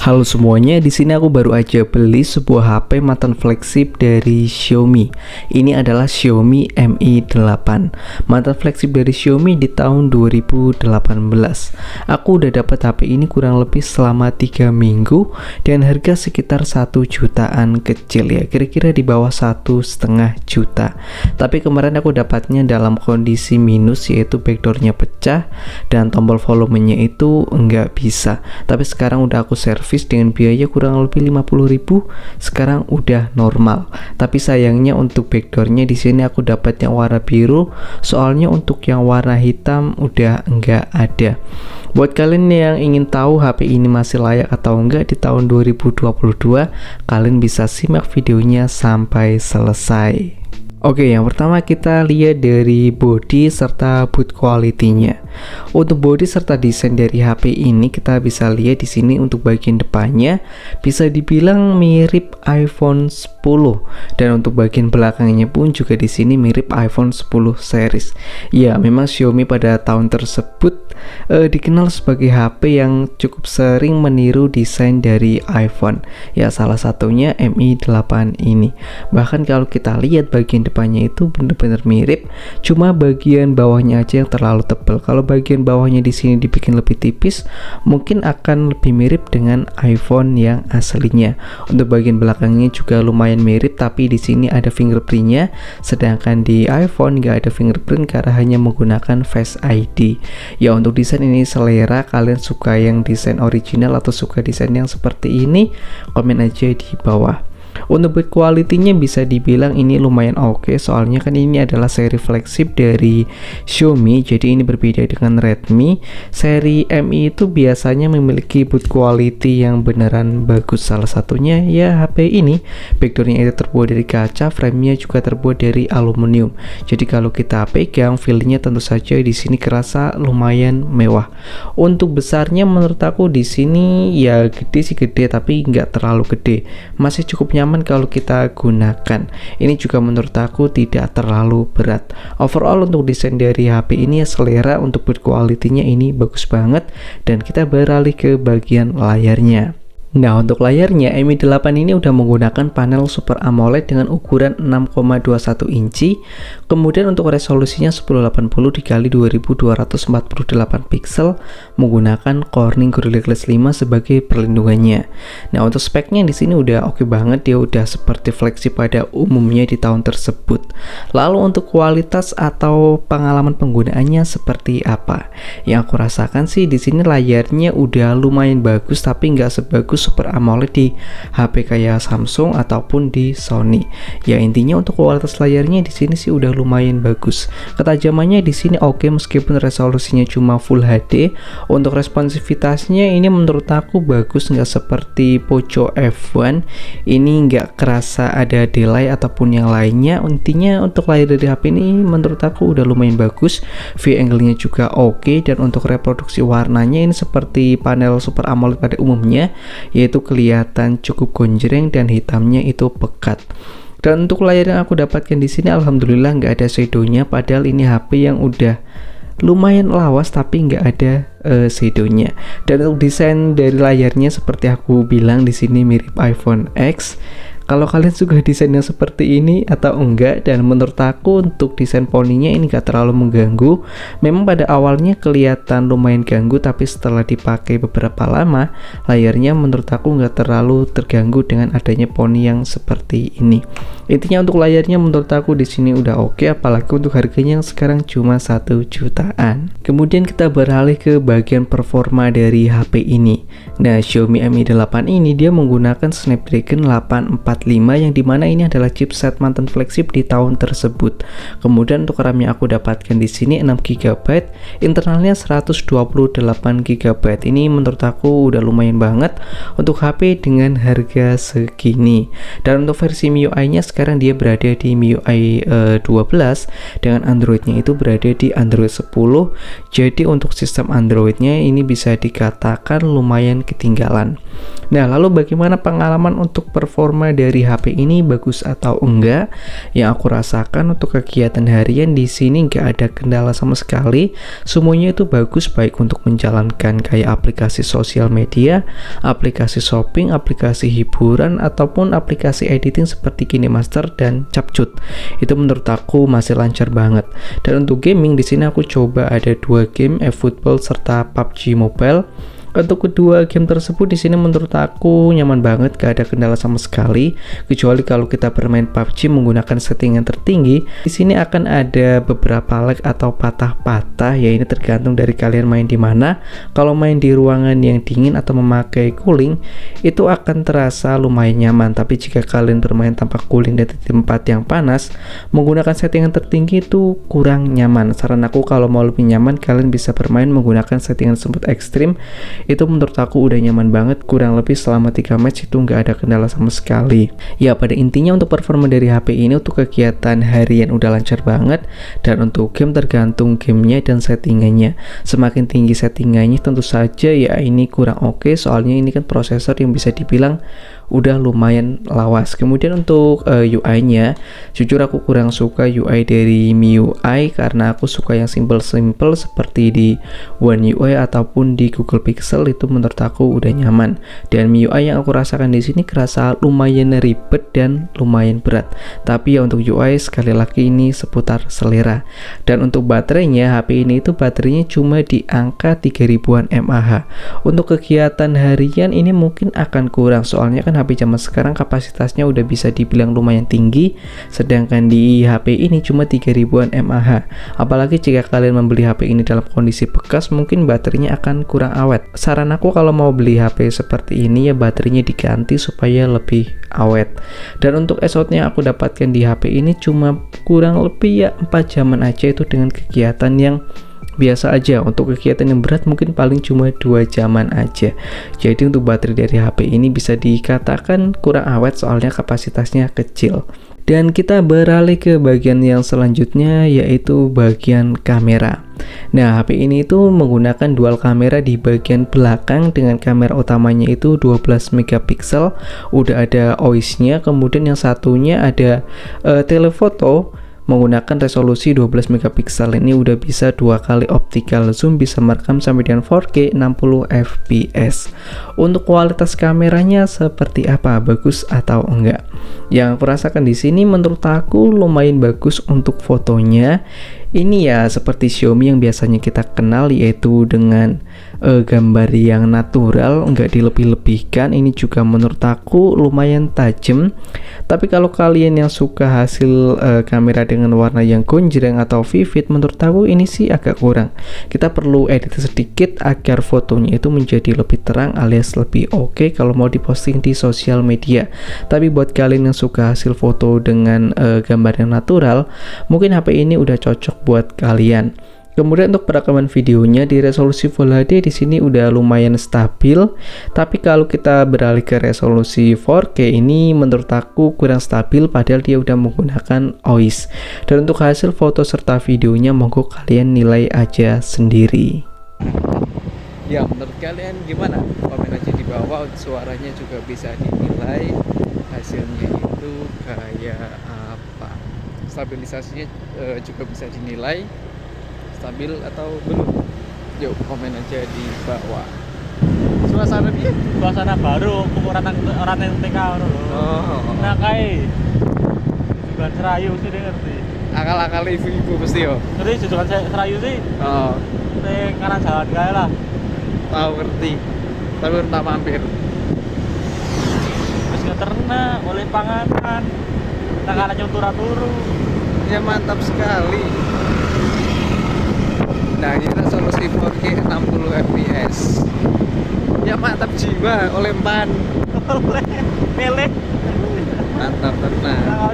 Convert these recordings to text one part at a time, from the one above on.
Halo semuanya, di sini aku baru aja beli sebuah HP mantan flagship dari Xiaomi. Ini adalah Xiaomi Mi 8, mantan flagship dari Xiaomi di tahun 2018. Aku udah dapat HP ini kurang lebih selama 3 minggu dan harga sekitar 1 jutaan kecil ya, kira-kira di bawah 1,5 juta. Tapi kemarin aku dapatnya dalam kondisi minus, yaitu backdoornya pecah dan tombol volumenya itu enggak bisa. Tapi sekarang udah aku servis dengan biaya kurang lebih 50.000, sekarang udah normal. Tapi sayangnya untuk backdoornya di sini aku dapat yang warna biru, soalnya untuk yang warna hitam udah enggak ada. Buat kalian yang ingin tahu HP ini masih layak atau enggak di tahun 2022, kalian bisa simak videonya sampai selesai. Oke, yang pertama kita lihat dari body serta boot quality-nya. Untuk body serta desain dari HP ini kita bisa lihat di sini untuk bagian depannya bisa dibilang mirip iPhone 10 dan untuk bagian belakangnya pun juga di sini mirip iPhone 10 series. Ya, memang Xiaomi pada tahun tersebut dikenal sebagai HP yang cukup sering meniru desain dari iPhone. Ya, salah satunya Mi 8 ini. Bahkan kalau kita lihat bagian depannya itu benar-benar mirip, cuma bagian bawahnya aja yang terlalu tebal. Kalau bagian bawahnya di sini dibikin lebih tipis, mungkin akan lebih mirip dengan iPhone yang aslinya. Untuk bagian belakangnya juga lumayan mirip, tapi di sini ada fingerprintnya, sedangkan di iPhone nggak ada fingerprint karena hanya menggunakan Face ID. Ya, untuk desain ini selera, kalian suka yang desain original atau suka desain yang seperti ini, komen aja di bawah. Untuk build quality-nya bisa dibilang ini lumayan oke, soalnya kan ini adalah seri flagship dari Xiaomi, jadi ini berbeda dengan Redmi. Seri Mi itu biasanya memiliki build quality yang beneran bagus. Salah satunya ya HP ini, backdoornya itu terbuat dari kaca, framenya juga terbuat dari aluminium. Jadi kalau kita pegang, feel-nya tentu saja di sini kerasa lumayan mewah. Untuk besarnya menurut aku di sini ya gede sih gede, tapi nggak terlalu gede, masih cukup nyaman kalau kita gunakan. Ini juga menurut aku tidak terlalu berat. Overall untuk desain dari HP ini ya selera, untuk build quality-nya ini bagus banget. Dan kita beralih ke bagian layarnya. Nah, untuk layarnya Mi 8 ini udah menggunakan panel Super AMOLED dengan ukuran 6,21 inci. Kemudian untuk resolusinya 1080 dikali 2248 pixel menggunakan Corning Gorilla Glass 5 sebagai perlindungannya. Nah, untuk speknya di sini udah oke banget, dia udah seperti flagship pada umumnya di tahun tersebut. Lalu untuk kualitas atau pengalaman penggunaannya seperti apa? Yang aku rasakan sih di sini layarnya udah lumayan bagus, tapi nggak sebagus Super AMOLED di HP kayak Samsung ataupun di Sony. Ya, intinya untuk kualitas layarnya di sini sih udah lumayan bagus. Ketajamannya di sini oke, meskipun resolusinya cuma Full HD. Untuk responsivitasnya ini menurut aku bagus, nggak seperti Poco F1. Ini nggak kerasa ada delay ataupun yang lainnya. Intinya untuk layar dari HP ini menurut aku udah lumayan bagus. View angle-nya juga oke, dan untuk reproduksi warnanya ini seperti panel Super AMOLED pada umumnya, yaitu kelihatan cukup gonjreng dan hitamnya itu pekat. Dan untuk layar yang aku dapatkan di sini alhamdulillah nggak ada shadownya, padahal ini HP yang udah lumayan lawas tapi nggak ada shadownya. Dan untuk desain dari layarnya seperti aku bilang di sini mirip iPhone X. Kalau kalian suka desain yang seperti ini atau enggak, dan menurut aku untuk desain poninya ini gak terlalu mengganggu. Memang pada awalnya kelihatan lumayan ganggu, tapi setelah dipakai beberapa lama, layarnya menurut aku gak terlalu terganggu dengan adanya poni yang seperti ini. Intinya untuk layarnya menurut aku di sini udah oke, apalagi untuk harganya yang sekarang cuma 1 jutaan. Kemudian kita beralih ke bagian performa dari HP ini. Nah, Xiaomi Mi 8 ini dia menggunakan Snapdragon 845, yang dimana ini adalah chipset mantan flagship di tahun tersebut. Kemudian untuk RAM yang aku dapatkan di sini 6 GB, internalnya 128 GB. Ini menurut aku udah lumayan banget untuk HP dengan harga segini. Dan untuk versi MIUI-nya sekarang dia berada di MIUI 12, dengan Android-nya itu berada di Android 10. Jadi untuk sistem Android-nya ini bisa dikatakan lumayan ketinggalan. Nah, lalu bagaimana pengalaman untuk performa dari dari HP ini bagus atau enggak, yang aku rasakan untuk kegiatan harian di sini nggak ada kendala sama sekali. Semuanya itu bagus, baik untuk menjalankan kayak aplikasi sosial media, aplikasi shopping, aplikasi hiburan, ataupun aplikasi editing seperti KineMaster dan Capcut. Itu menurut aku masih lancar banget. Dan untuk gaming di sini aku coba ada 2 game, eFootball serta PUBG Mobile. Untuk kedua game tersebut di sini menurut aku nyaman banget, gak ada kendala sama sekali. Kecuali kalau kita bermain PUBG menggunakan settingan tertinggi, di sini akan ada beberapa lag atau patah-patah. Ya ini tergantung dari kalian main di mana. Kalau main di ruangan yang dingin atau memakai cooling, itu akan terasa lumayan nyaman. Tapi jika kalian bermain tanpa cooling dan di tempat yang panas, menggunakan settingan tertinggi itu kurang nyaman. Saran aku kalau mau lebih nyaman, kalian bisa bermain menggunakan settingan smooth ekstrim. Itu menurut aku udah nyaman banget. Kurang lebih selama 3 match itu nggak ada kendala sama sekali. Ya pada intinya untuk performa dari HP ini untuk kegiatan harian udah lancar banget. Dan untuk game tergantung gamenya dan settingannya. Semakin tinggi settingannya tentu saja ya ini kurang oke, soalnya ini kan prosesor yang bisa dibilang udah lumayan lawas. Kemudian untuk UI-nya, jujur aku kurang suka UI dari MIUI karena aku suka yang simple-simple seperti di One UI ataupun di Google Pixel. Itu menurut aku udah nyaman. Dan MIUI yang aku rasakan di sini kerasa lumayan ribet dan lumayan berat. Tapi ya untuk UI sekali lagi ini seputar selera. Dan untuk baterainya, HP ini itu baterainya cuma di angka 3000-an mAh. Untuk kegiatan harian ini mungkin akan kurang, soalnya kan HP zaman sekarang kapasitasnya udah bisa dibilang lumayan tinggi, sedangkan di HP ini cuma 3000-an mAh. Apalagi jika kalian membeli HP ini dalam kondisi bekas, mungkin baterainya akan kurang awet. Saran aku kalau mau beli HP seperti ini ya baterainya diganti supaya lebih awet. Dan untuk SOT-nya aku dapatkan di HP ini cuma kurang lebih ya 4 jaman aja, itu dengan kegiatan yang biasa aja. Untuk kegiatan yang berat mungkin paling cuma 2 jaman aja. Jadi untuk baterai dari HP ini bisa dikatakan kurang awet soalnya kapasitasnya kecil. Dan kita beralih ke bagian yang selanjutnya, yaitu bagian kamera. Nah, HP ini itu menggunakan dual kamera di bagian belakang dengan kamera utamanya itu 12 megapiksel. Udah ada OIS-nya, kemudian yang satunya ada telefoto menggunakan resolusi 12 megapiksel. Ini udah bisa 2 kali optical zoom, bisa merekam sampai dengan 4K 60 fps. Untuk kualitas kameranya seperti apa, bagus atau enggak? Yang aku rasakan di sini menurut aku lumayan bagus untuk fotonya. Ini ya seperti Xiaomi yang biasanya kita kenal, yaitu dengan gambar yang natural, nggak dilebih-lebihkan. Ini juga menurut aku lumayan tajam. Tapi kalau kalian yang suka hasil kamera dengan warna yang gonjreng atau vivid, menurut aku ini sih agak kurang. Kita perlu edit sedikit agar fotonya itu menjadi lebih terang alias lebih oke kalau mau diposting di sosial media. Tapi buat kalian yang suka hasil foto dengan gambar yang natural, mungkin HP ini udah cocok buat kalian. Kemudian untuk perekaman videonya di resolusi Full HD di sini udah lumayan stabil. Tapi kalau kita beralih ke resolusi 4K ini menurut aku kurang stabil, padahal dia udah menggunakan OIS. Dan untuk hasil foto serta videonya monggo kalian nilai aja sendiri. Ya menurut kalian gimana? Komen aja di bawah. Suaranya juga bisa dinilai, hasilnya itu kayak apa, stabilisasinya juga bisa dinilai stabil atau belum. Yuk komen aja di bawah. Suasana dia suasana baru orang yang TK loh. Nah kai jujukan Serayu sih dia ngerti. Akal-akal ibu-ibu mesti yo. Jadi jujukan Serayu sih. Oh. Ning kanan jalan kae lah. Tahu ngerti. Tapi belum tak mampir. Wis keterna oleh panganan. Nang kana turu. Ya mantap sekali. Nah ini resolusi 4K 60 fps. Ya mantap jiwa, oleh pan. Oleh Mantap tenang. Nah,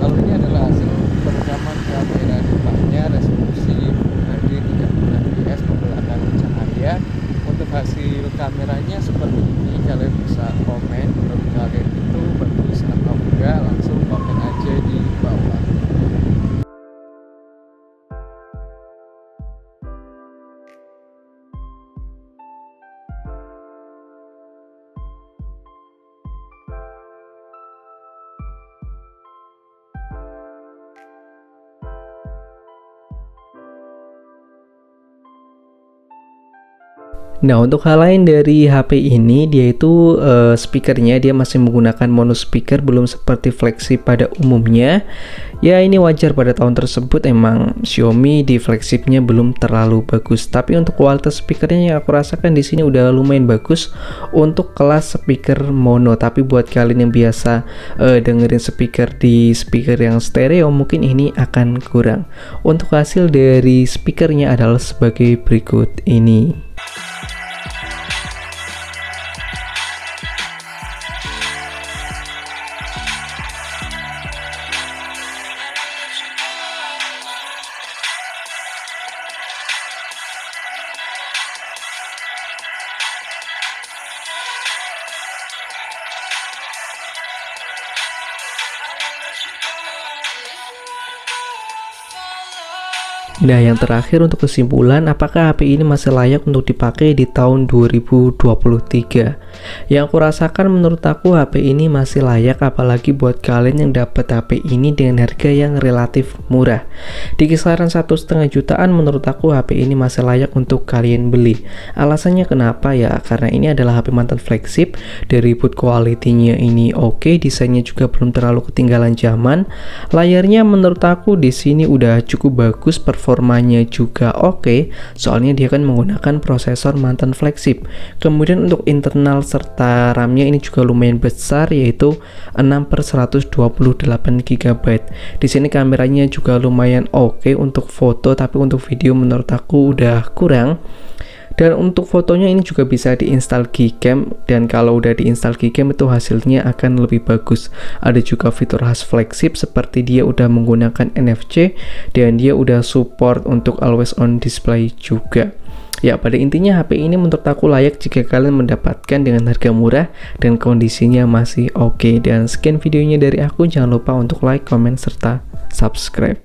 Kalau ini adalah hasil perekaman kamera depannya, resolusi HD 30 fps menggunakan cahaya. Untuk hasil kameranya seperti ini, kalian bisa komen menurut kalian itu bagus atau enggak, langsung komen aja di bawah. Nah, untuk hal lain dari HP ini, dia itu speakernya dia masih menggunakan mono speaker, belum seperti flagship pada umumnya. Ya, ini wajar pada tahun tersebut, emang Xiaomi di flagshipnya belum terlalu bagus. Tapi untuk kualitas speakernya yang aku rasakan di sini udah lumayan bagus untuk kelas speaker mono. Tapi buat kalian yang biasa dengerin speaker yang stereo, mungkin ini akan kurang. Untuk hasil dari speakernya adalah sebagai berikut ini. Nah, yang terakhir untuk kesimpulan, apakah HP ini masih layak untuk dipakai di tahun 2023? Yang aku rasakan, menurut aku HP ini masih layak, apalagi buat kalian yang dapat HP ini dengan harga yang relatif murah. Di kisaran 1,5 jutaan, menurut aku HP ini masih layak untuk kalian beli. Alasannya kenapa ya? Karena ini adalah HP mantan flagship, dari boot quality-nya ini oke, desainnya juga belum terlalu ketinggalan zaman. Layarnya menurut aku di sini udah cukup bagus, performanya juga oke, soalnya dia kan menggunakan prosesor mantan flagship. Kemudian untuk internal serta RAM-nya ini juga lumayan besar, yaitu 6/128 GB. Di sini kameranya juga lumayan oke untuk foto, tapi untuk video menurut aku udah kurang. Dan untuk fotonya ini juga bisa diinstal Gcam, dan kalau udah diinstal Gcam itu hasilnya akan lebih bagus. Ada juga fitur khas flagship seperti dia udah menggunakan NFC dan dia udah support untuk always on display juga. Ya, pada intinya HP ini menurut aku layak jika kalian mendapatkan dengan harga murah dan kondisinya masih oke. Dan sekian videonya dari aku, jangan lupa untuk like, comment, serta subscribe.